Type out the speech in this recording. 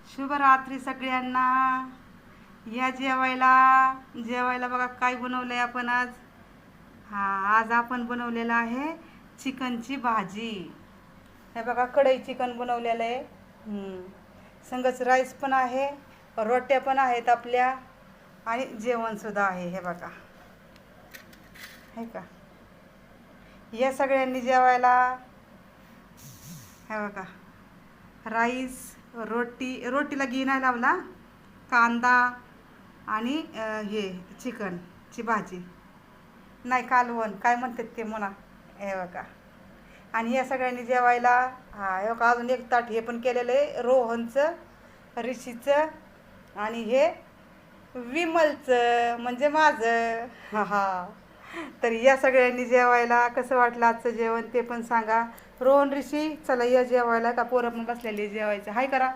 शुभरात्री सगळ्यांना. या जेवायला. जेवायला बघा काय बनवलं आहे आपण आज. आज आपण बनवलेलं आहे चिकनची भाजी. हे बघा कढई चिकन बनवलेलं आहे. संगच राईस पण आहे, रोट्या पण आहेत आपल्या, आणि जेवणसुद्धा आहे. हे बघा, हे का, या सगळ्यांनी जेवायला. हे बघा राईस, रोटीला घी नाही लावला, कांदा आणि हे चिकनची भाजी नाही, कालवण काय म्हणतात ते म्हणा. हे बघा, आणि या सगळ्यांनी जेवायला. हे बघा अजून एक ताट हे पण केलेलं आहे रोहनचं, ऋषीचं, आणि हे विमलचं म्हणजे माझं. तर या सगळ्यांनी जेवायला. कसं वाटलं आजचं जेवण ते पण सांगा. रोहन, ऋषी, चला या जेवायला. का पोरं पण बसलेली जेवायचं हाय करा.